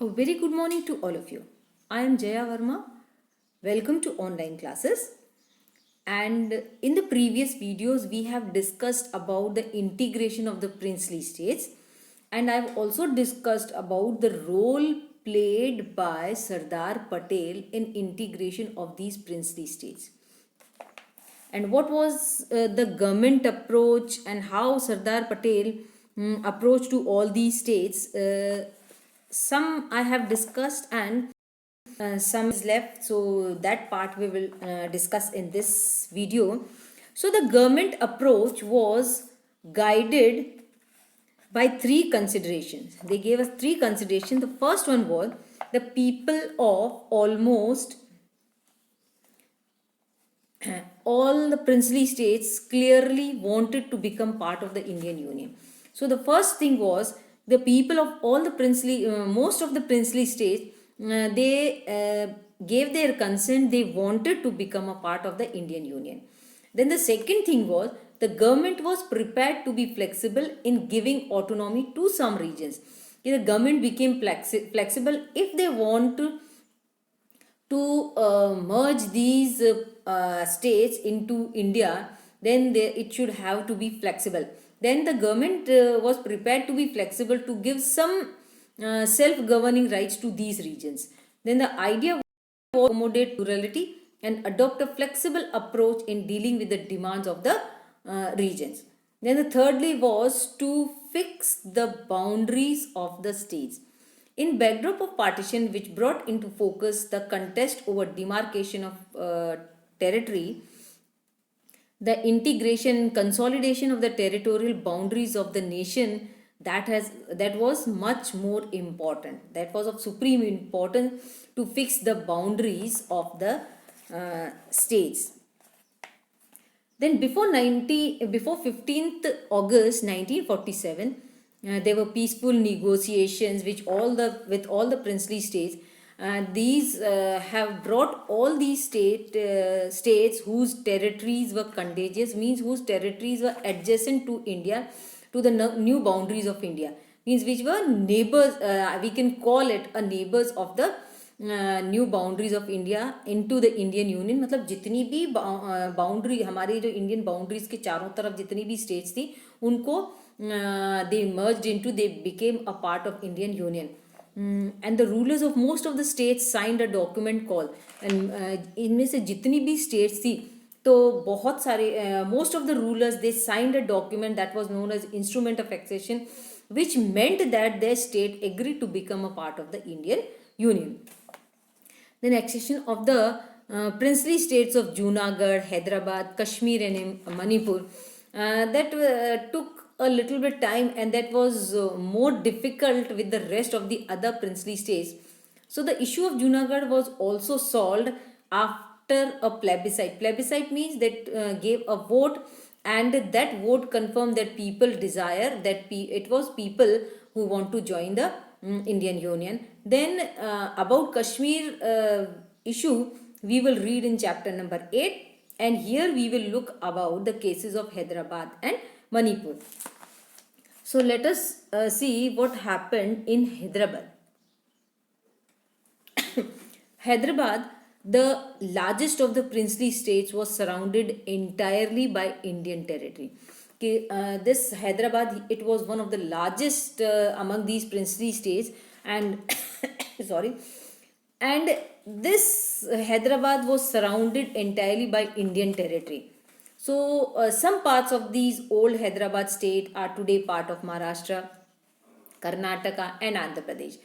A very good morning to all of you. I am Jaya Verma. Welcome to online classes. And in the previous videos, we have discussed about the integration of the princely states, and I've also discussed about the role played by Sardar Patel in integration of these princely states. And what was the government approach and how Sardar Patel approached to all these states. Some I have discussed and some is left, so that part we will discuss in this video. So the government approach was guided by three considerations. They gave us three considerations. The first one was the people of almost all the princely states clearly wanted to become part of the Indian Union. So the first thing was the people of all the most of the princely states, they gave their consent. They wanted to become a part of the Indian Union. Then the second thing was the government was prepared to be flexible in giving autonomy to some regions. The government became flexible if they want to merge these states into India, then it should have to be flexible. Then the government was prepared to be flexible to give some self-governing rights to these regions. Then the idea was to accommodate plurality and adopt a flexible approach in dealing with the demands of the regions. Then the thirdly was to fix the boundaries of the states. In backdrop of partition, which brought into focus the contest over demarcation of territory, the integration, consolidation of the territorial boundaries of the nation, that was much more important. That was of supreme importance to fix the boundaries of the states. Then before 15th August 1947, there were peaceful negotiations with all the princely states. These have brought all these states whose territories were contiguous, means whose territories were adjacent to India, to the new boundaries of India, means which were neighbors. We can call it a neighbors of the new boundaries of India into the Indian union. मतलब जितनी भी boundary हमारी जो Indian boundaries के चारों तरफ जितनी भी स्टेट्स थी उनको they merged into, they became a part of Indian union. And the rulers of most of the states signed a document call. And इनमें से जितनी भी स्टेट्स थी तो बहुत सारे most of the rulers they signed a document that was known as instrument of accession, which meant that their state agreed to become a part of the Indian Union. The annexation of the princely states of Junagadh, Hyderabad, Kashmir, and Manipur, that took a little bit time, and that was more difficult with the rest of the other princely states. So the issue of Junagadh was also solved after a plebiscite. Plebiscite means that gave a vote, and that vote confirmed that people desire that it was people who want to join the Indian Union. Then about Kashmir issue, we will read in chapter number 8, and here we will look about the cases of Hyderabad and Manipur. So let us see what happened in Hyderabad. Hyderabad, the largest of the princely states, was surrounded entirely by Indian territory. This Hyderabad, it was one of the largest among these princely states, and sorry, and this Hyderabad was surrounded entirely by Indian territory. So some parts of these old Hyderabad state are today part of Maharashtra, Karnataka, and Andhra Pradesh,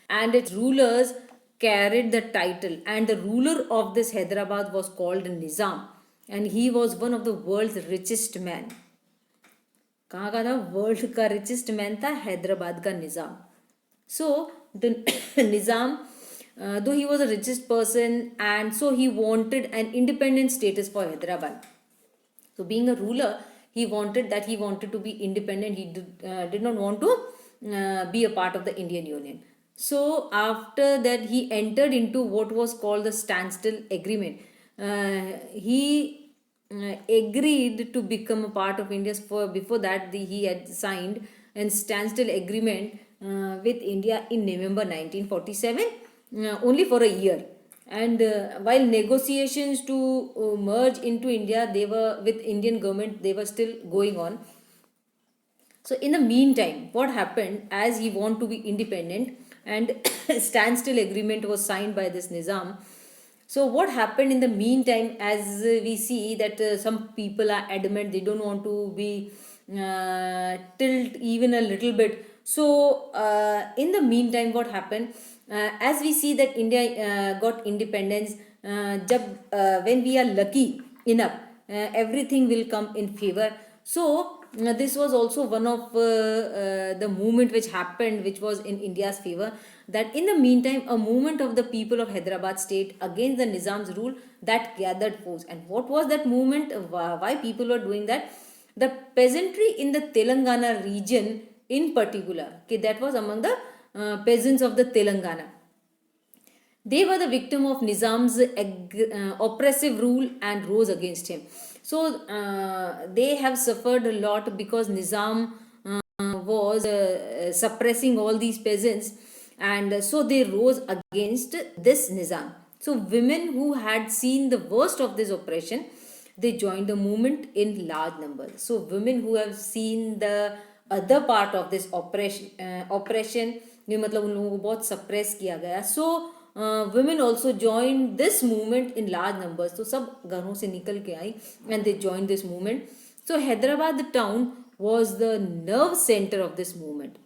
and its rulers carried the title, and the ruler of this Hyderabad was called Nizam, and he was one of the world's richest men. कहाँ का था? World का richest man था हैदराबाद का Nizam. So the Nizam, though he was a richest person, and so he wanted an independent status for Hyderabad. So being a ruler, he wanted to be independent. He did not want to be a part of the Indian Union. So after that, he entered into what was called the standstill agreement. He agreed to become a part of India. Before that, he had signed a standstill agreement with India in November 1947, only for a year. And while negotiations to merge into India, they were with Indian government, they were still going on. So in the meantime, what happened, as he wanted to be independent, and standstill agreement was signed by this Nizam. So what happened in the meantime, as we see that some people are adamant, they don't want to be tilt even a little bit. So in the meantime, what happened, as we see that India got independence, when we are lucky enough, everything will come in favor. So this was also one of the movement which happened, which was in India's favor. That in the meantime, a movement of the people of Hyderabad state against the Nizam's rule that gathered force. And what was that movement? Why people were doing that? The peasantry in the Telangana region, in particular, okay, that was among the peasants of the Telangana. They were the victim of Nizam's oppressive rule and rose against him. So they have suffered a lot because Nizam was suppressing all these peasants, and so they rose against this Nizam. So women who had seen the worst of this oppression, they joined the movement in large numbers. So women who have seen the other part of this oppression, ये मतलब उन लोगों को बहुत suppress किया गया. So women also joined this movement in large numbers. तो सब घरों से निकल के आई and they joined this movement. So Hyderabad the town was the nerve center of this movement.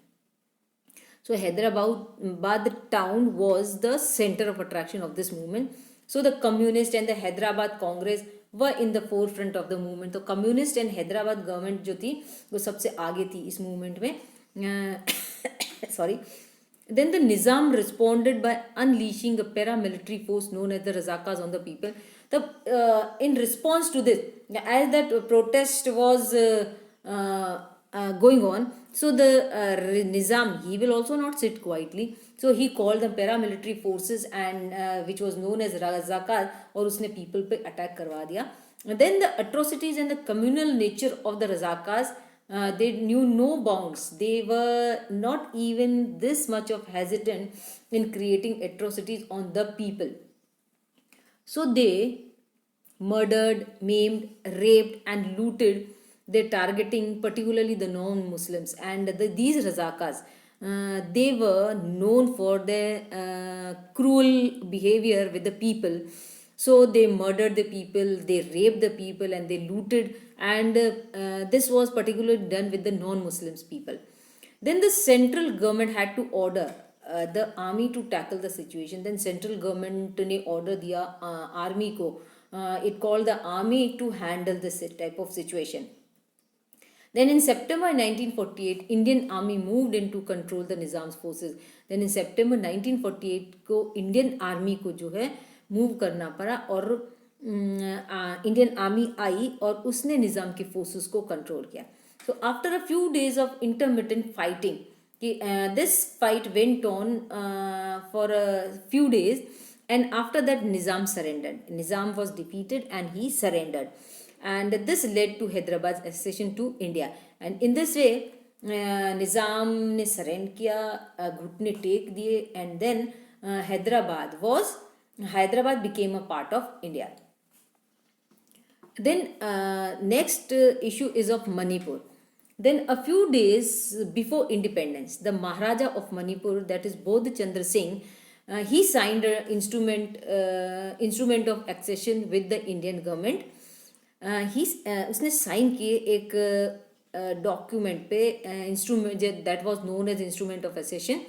So Hyderabad town was the center of attraction of this movement. So the communist and the Hyderabad Congress were in the forefront of the movement. तो communist and Hyderabad government जो थी वो सबसे आगे थी इस movement में. Sorry. Then the Nizam responded by unleashing a paramilitary force known as the Razakas on the people. In response to this, as that protest was going on, so the Nizam, he will also not sit quietly. So he called the paramilitary forces, and which was known as Razakas, और उसने people पे attack करवा दिया. And then the atrocities and the communal nature of the Razakas, they knew no bounds. They were not even this much of hesitant in creating atrocities on the people. So they murdered, maimed, raped, and looted. They're targeting particularly the non-Muslims. And these Razakas, they were known for their cruel behavior with the people. So they murdered the people, they raped the people, and they looted. And this was particularly done with the non-Muslims people. Then the central government had to order the army to tackle the situation. Then central government ने order दिया army को. It called the army to handle this type of situation. Then in September 1948, Indian Army moved in to control the Nizam's forces. Then in September 1948 को Indian Army को जो है move करना पड़ा, और इंडियन आर्मी आई और उसने निज़ाम के फोर्सेस को कंट्रोल किया. So after a few days of intermittent fighting, this fight went on for a few days, and after that Nizam surrendered. Nizam was defeated and he surrendered, and this led to Hyderabad's accession to India. And in this way निज़ाम ने surrender किया, घुटने take दिए, and then Hyderabad became a part of India. Then next issue is of Manipur. Then a few days before independence, the Maharaja of Manipur, that is Bodh Chandra Singh, he signed an instrument of accession with the Indian government. उसने sign किए एक document पे instrument that was known as instrument of accession.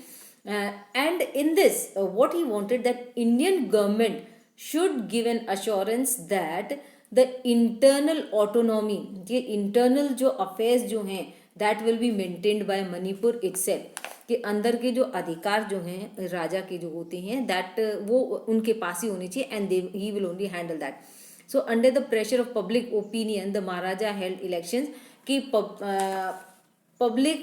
And in this, what he wanted, that Indian government should give an assurance that the internal autonomy, ये internal जो affairs जो हैं, that will be maintained by Manipur itself. कि अंदर के जो अधिकार जो हैं राजा के जो होते हैं, that वो उनके पास ही होनी चाहिए, and he will only handle that. So under the pressure of public opinion, the Maharaja held elections. कि public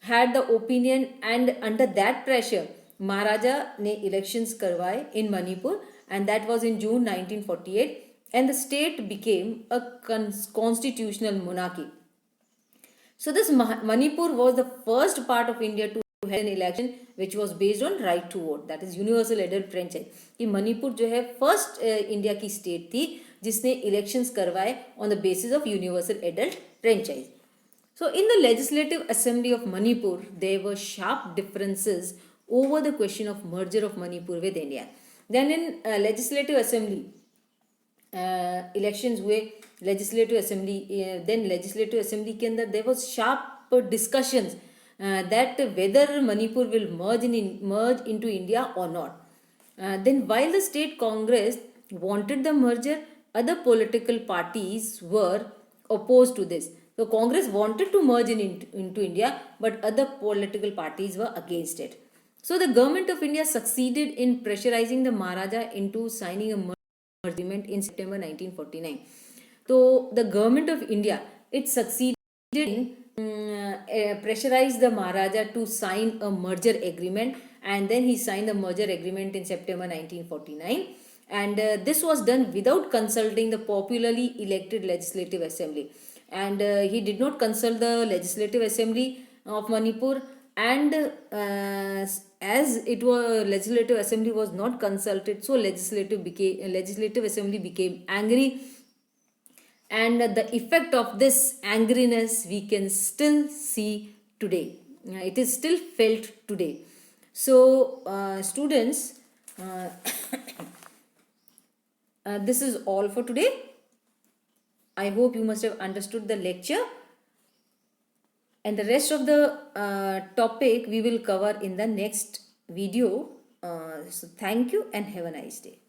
had the opinion, and under that pressure Maharaja ने elections करवाए in Manipur, and that was in June 1948, and the state became a constitutional monarchy. So this Manipur was the first part of India to held an election which was based on right to vote, that is universal adult franchise. कि मणिपुर जो है first India की state थी जिसने elections करवाए on the basis of universal adult franchise. So in the legislative assembly of Manipur, there were sharp differences over the question of merger of Manipur with India. Then in legislative assembly, elections हुए legislative assembly, then legislative assembly के अंदर there was sharp discussions that whether Manipur will merge into India और not. Then while the state congress wanted the merger, other political parties were opposed to this. So Congress wanted to merge into India, but other political parties were against it. So the government of India succeeded in pressurizing the Maharaja into signing a merger agreement in September 1949. So the government of India, it succeeded in pressurize the Maharaja to sign a merger agreement, and then he signed the merger agreement in September 1949. And this was done without consulting the popularly elected legislative assembly. And he did not consult the legislative assembly of Manipur, and as it was legislative assembly was not consulted, so legislative assembly became angry, and the effect of this angriness we can still see today. It is still felt today. So students, this is all for today. I hope you must have understood the lecture, and the rest of the topic we will cover in the next video. So thank you and have a nice day.